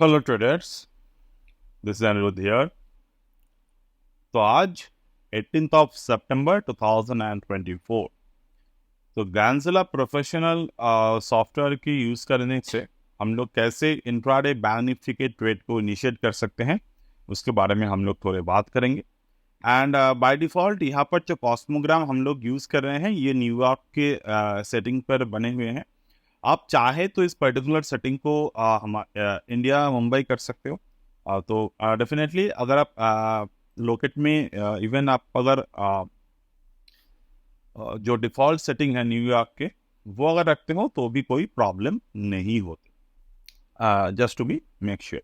Hello traders, this is Aniruddh here. तो आज 18th of सितंबर 2024। तो गैंजिला प्रोफेशनल सॉफ्टवेयर की यूज़ करने से हम लोग कैसे इंट्राडे बैंक निफ्टी के ट्रेड को इनिशिएट कर सकते हैं, उसके बारे में हम लोग थोड़े बात करेंगे। एंड बाय डिफ़ॉल्ट यहाँ पर जो कॉस्मोग्राम हम लोग यूज़ कर रहे हैं ये न्यूयॉर्क के सेटिंग पर बने हुए हैं। आप चाहे तो इस पर्टिकुलर सेटिंग को हम इंडिया मुंबई कर सकते हो। तो डेफिनेटली अगर आप लोकेट में इवन आप अगर जो डिफ़ॉल्ट सेटिंग है न्यूयॉर्क के वो अगर रखते हो तो भी कोई प्रॉब्लम नहीं होती, just to be make sure.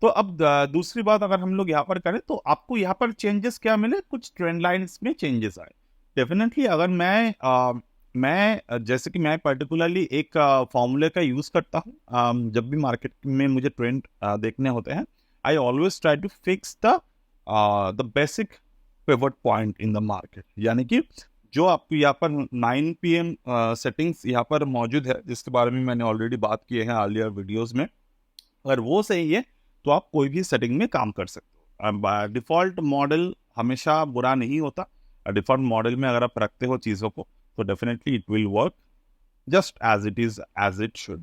तो अब दूसरी बात अगर हम लोग यहाँ पर करें तो आपको यहाँ पर चेंजेस क्या मिले, कुछ ट्रेंड लाइंस में चेंजेस आए। डेफिनेटली अगर मैं जैसे कि मैं पर्टिकुलरली एक फॉर्मूले का यूज़ करता हूँ। जब भी मार्केट में मुझे ट्रेंड देखने होते हैं, I always try to fix the basic pivot point in the market. यानी कि जो आपको यहाँ पर 9 PM सेटिंग्स यहाँ पर मौजूद है, जिसके बारे में मैंने ऑलरेडी बात की है अर्लियर वीडियोज़ में। अगर वो सही है तो आप कोई भी सेटिंग में काम कर सकते हो। डिफ़ॉल्ट मॉडल हमेशा बुरा नहीं होता। डिफ़ॉल्ट मॉडल में अगर आप रखते हो चीज़ों को तो definitely it will work just as it is as it should.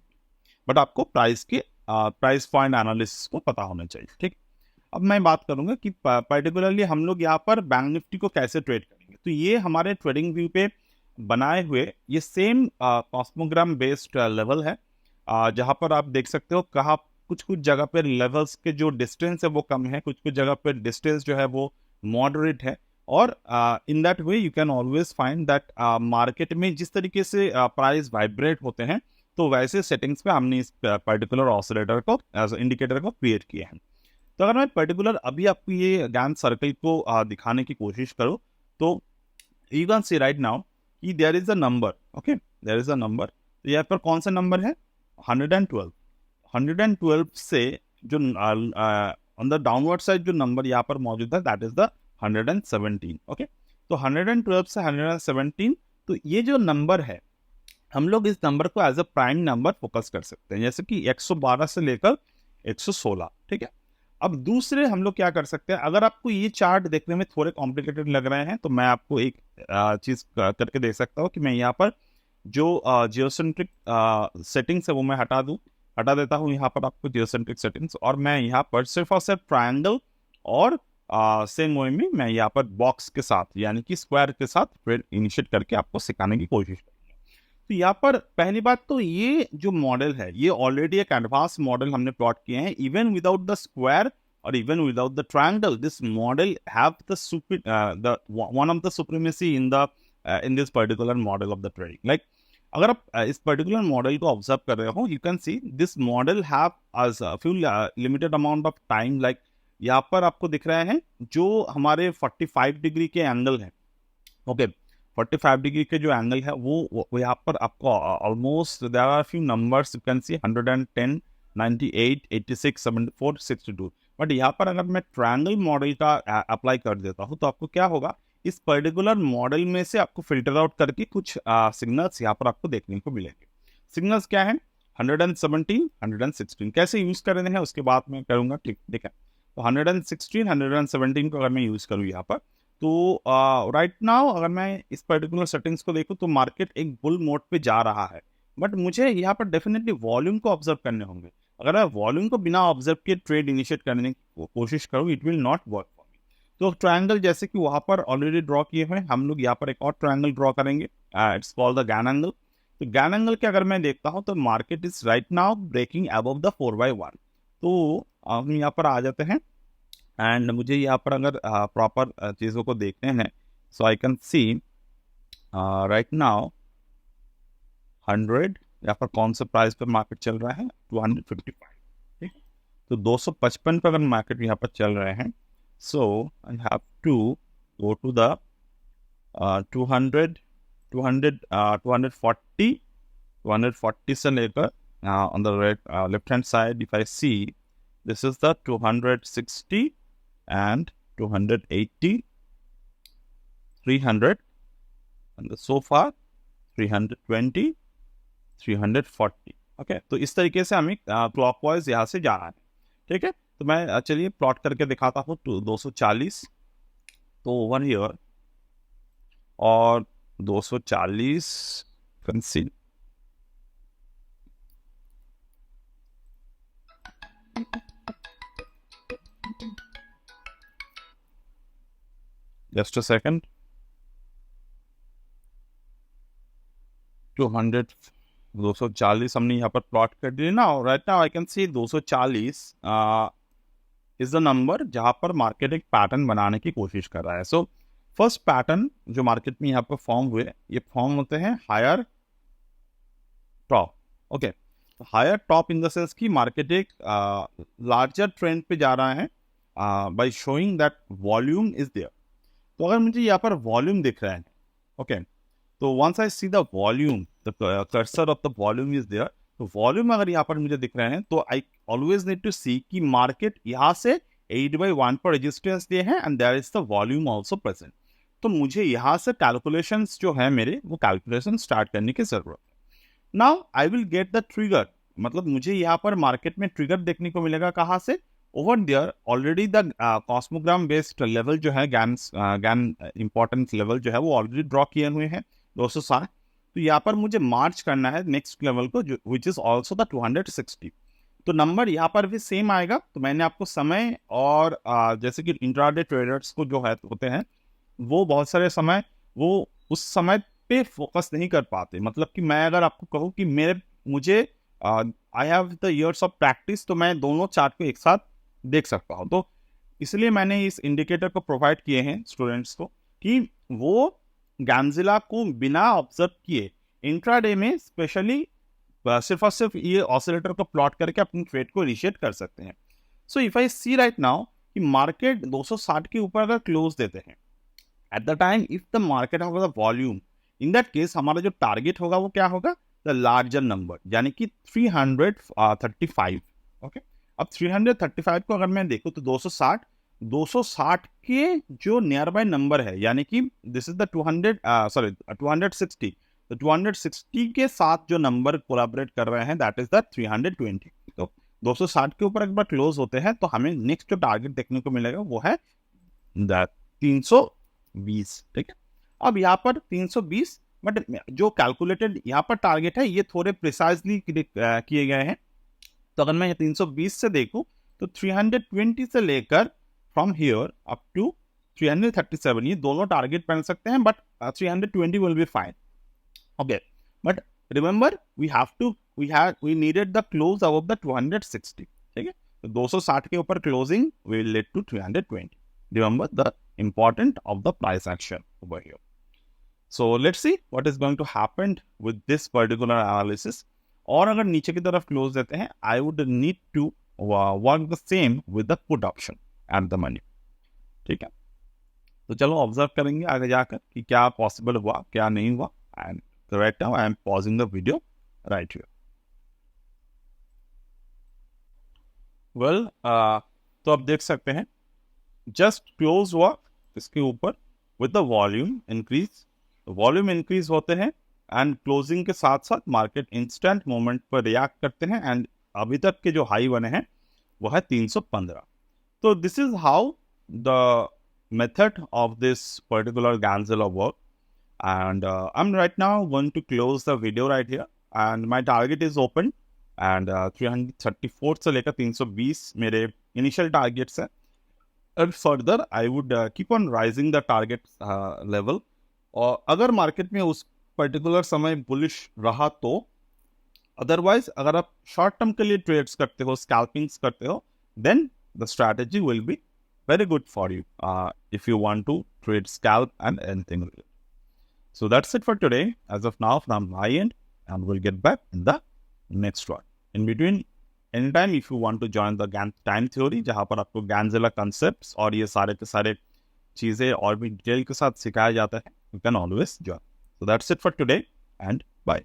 But आपको प्राइस पॉइंट एनालिसिस को पता होना चाहिए, ठीक। अब मैं बात करूंगा कि पर्टिकुलरली हम लोग यहाँ पर बैंक निफ्टी को कैसे ट्रेड करेंगे। तो ये हमारे ट्रेडिंग व्यू पे बनाए हुए ये सेम कॉस्मोग्राम बेस्ड लेवल है, जहाँ पर आप देख सकते हो कहाँ कुछ कुछ जगह पर लेवल्स के जो डिस्टेंस है वो कम है, कुछ कुछ जगह पर डिस्टेंस जो है वो मॉडरेट है। और in that way you can always find that market में जिस तरीके से प्राइस वाइब्रेट होते हैं तो वैसे सेटिंग्स पे हमने इस पर्टिकुलर ऑसिलेटर को एज इंडिकेटर को क्रिएट किए हैं। तो अगर मैं पर्टिकुलर अभी आपको ये गैन सर्कल को दिखाने की कोशिश करूँ तो you can see right now कि there is a number, okay, there is a number. तो यहाँ पर कौन सा नंबर है? 112। 112 से जो ऑन द डाउनवर्ड साइड जो नंबर यहाँ पर मौजूद है दैट इज द 117, ओके। तो 112 से 117, तो ये जो नंबर है हम लोग इस नंबर को as a prime number focus कर सकते हैं, जैसे कि 112 से लेकर 116, ठीक है। अब दूसरे हम लोग क्या कर सकते हैं, अगर आपको ये चार्ट देखने में थोड़े कॉम्प्लिकेटेड लग रहे हैं तो मैं आपको एक चीज करके देख सकता हूँ कि मैं यहाँ पर जो जियोसेंट्रिक सेटिंग्स है वो मैं हटा देता हूँ यहाँ पर आपको जियोसेंट्रिक सेटिंग्स, और मैं यहाँ पर सिर्फ और सिर्फ ट्रायंगल और सेम वे में मैं यहाँ पर बॉक्स के साथ यानी कि स्क्वायर के साथ ट्रेड इनिशिएट करके आपको सिखाने की कोशिश करूँगा। तो यहाँ पर पहली बात तो ये जो मॉडल है ये ऑलरेडी एक एडवांस मॉडल हमने प्लॉट किए हैं। इवन विदाउट द स्क्वायर और even without the triangle this model have the one of the supremacy in this particular model of the trading. Like अगर आप इस पर्टिकुलर मॉडल को ऑब्जर्व कर रहे हो, you can see this model have a few limited amount of time. Like यहाँ पर आपको दिख रहे हैं जो हमारे 45 डिग्री के एंगल है, ओके। 45 डिग्री के जो एंगल है वो यहाँ पर आपको almost there are few numbers, you can see 110, 98, 86, 74, 62। But यहाँ पर अगर मैं ट्रायंगल मॉडल का अप्लाई कर देता हूँ तो आपको क्या होगा, इस पर्टिकुलर मॉडल में से आपको फिल्टर आउट करके कुछ सिग्नल्स यहाँ पर आपको देखने को मिलेंगे। सिग्नल्स क्या है? 117, 116 कैसे यूज कर रहे हैं उसके बाद में करूंगा, ठीक ठीक है। तो 116, 117 को अगर मैं यूज करूँ यहाँ पर तो राइट नाउ अगर मैं इस पर्टिकुलर सेटिंग्स को देखूं तो मार्केट एक बुल मोड पे जा रहा है। बट मुझे यहाँ पर डेफिनेटली वॉल्यूम को ऑब्जर्व करने होंगे। अगर मैं वॉल्यूम को बिना ऑब्जर्व किए ट्रेड इनिशिएट करने की कोशिश करूँ it will not work for me. तो ट्रायंगल जैसे कि वहाँ पर ऑलरेडी ड्रॉ किए हुए हम लोग यहाँ पर एक और ट्रायंगल ड्रॉ करेंगे, it's called the Gann angle. तो गैन एंगल के अगर मैं देखता हूँ तो market is right now breaking above the 4/1। तो हम यहाँ पर आ जाते हैं एंड मुझे यहाँ पर अगर प्रॉपर चीज़ों को देखते हैं so I can see right now 100 यहाँ पर कौन सा प्राइस पर मार्केट चल रहा है, 255, ठीक। तो 255 पर अगर मार्केट यहाँ पर चल रहे हैं so I have to go to the 200 200 240 240 से लेकर on the left hand side if I see this is the 260 and 280, 300, and so far 320, 340, okay. तो इस तरीके से हमें क्लॉकवाइज यहाँ से जाना है। ठीक है, तो मैं चलिए प्लॉट करके दिखाता हूँ 240, तो ओवर हियर और 240 कंसील, जस्ट अ सेकंड, 200 240 हमने यहाँ पर प्लॉट कर दिया ना। Right now I can C 240 is the number जहाँ पर मार्केट एक पैटर्न बनाने की कोशिश कर रहा है। सो फर्स्ट पैटर्न जो मार्केट में यहाँ पर फॉर्म हुए, ये फॉर्म होते हैं higher top. Okay, higher top in the sense कि मार्केट एक लार्जर ट्रेंड पे जा रहा है by showing that volume is there. तो अगर मुझे यहाँ पर वॉल्यूम दिख रहा है, ओके, तो once I see the volume, the cursor of the volume is there, तो वॉल्यूम अगर यहाँ पर मुझे दिख रहे हैं तो I always need to see कि मार्केट यहाँ से 8/1 पर रेजिस्टेंस दिए हैं and there is the volume also present. तो मुझे यहाँ से कैलकुलेशंस जो है मेरे, वो कैलकुलेशन स्टार्ट करने की जरूरत है। Now I will get the trigger, मतलब मुझे यहाँ पर मार्केट में ट्रिगर देखने को मिलेगा कहाँ से? Over there already the cosmogram based level जो है, गैन इंपॉर्टेंस लेवल जो है वो ऑलरेडी ड्रॉ किए हुए हैं 260। तो यहाँ पर मुझे मार्च करना है नेक्स्ट लेवल को, जो विच इज ऑल्सो द 260। तो नंबर यहाँ पर भी सेम आएगा। तो मैंने आपको समय और जैसे कि इंट्राडे ट्रेडर्स को जो है होते हैं, वो बहुत सारे समय वो उस समय पे फोकस नहीं कर पाते। मतलब कि मैं अगर आपको कहूँ कि मुझे I have the years of practice, तो मैं दोनों चार्ट को एक साथ देख सकता हूँ। तो इसलिए मैंने इस इंडिकेटर को प्रोवाइड किए हैं स्टूडेंट्स को कि वो गैंजिला को बिना ऑब्जर्व किए इंट्राडे में स्पेशली सिर्फ और सिर्फ ये ऑसिलेटर को प्लॉट करके अपनी ट्रेड को इनिशिएट कर सकते हैं। So if I see right now कि मार्केट 260 के ऊपर अगर क्लोज देते हैं, at the time if the market होगा the volume, in that case हमारा जो टारगेट होगा वो क्या होगा? द लार्जर नंबर, यानी कि 335। ओके, अब 335 को अगर मैं देखूं तो 260 के जो नियर बाय नंबर है, यानी कि दिस इज द 260, तो 260 के साथ जो नंबर कोलैबोरेट कर रहे हैं दैट इज द 320। तो 260 के ऊपर एक बार क्लोज होते हैं तो हमें नेक्स्ट जो टारगेट देखने को मिलेगा वो है 320। ठीक है, अब यहाँ पर 320, बट जो कैलकुलेटेड यहाँ पर टारगेट है ये थोड़े प्रिसाइजली किए गए हैं। तो अगर मैं 320 से देखूं तो 320 से लेकर फ्रॉम हियर अप टू 337 ये दोनों टारगेट बन सकते हैं, but 320 will be fine. Okay, but remember we needed the close above the 260। ठीक है, तो 260 के ऊपर closing will lead to 320। Remember the important of the price action over here। So let's see what is going to happen with this particular analysis। और अगर नीचे की तरफ क्लोज देते हैं, I would need to work the same with the put option and the money। ठीक है, तो चलो ऑब्जर्व करेंगे आगे जाकर कि क्या पॉसिबल हुआ क्या नहीं हुआ। And right now I am pausing the video right here। well तो आप देख सकते हैं जस्ट क्लोज हुआ इसके ऊपर with the volume increase. Volume increase होते हैं एंड क्लोजिंग के साथ साथ मार्केट इंस्टेंट मोमेंट पर रिएक्ट करते हैं एंड अभी तक के जो हाई बने हैं वो है 315। तो this is how the method of this particular गैंजिला work. And I'm right now going to close the video right here and my target is open and 334 से लेकर 320 मेरे initial targets हैं। And further I would keep on rising the target level। और अगर market में उस particular समय bullish रहा तो, अदरवाइज अगर आप शॉर्ट टर्म के लिए ट्रेड्स करते हो, स्कैल्पिंग्स करते हो, then the strategy will be very good for you if you want to trade scalp and anything like that। So that's it for today as of now from my end, and we'll get back in the next one। In between, anytime if you want to join the time theory जहाँ पर आपको गैंजिला concepts और ये सारे के सारे चीज़ें और भी डिटेल के साथ सिखाया जाता है, you can always join। So that's it for today and bye।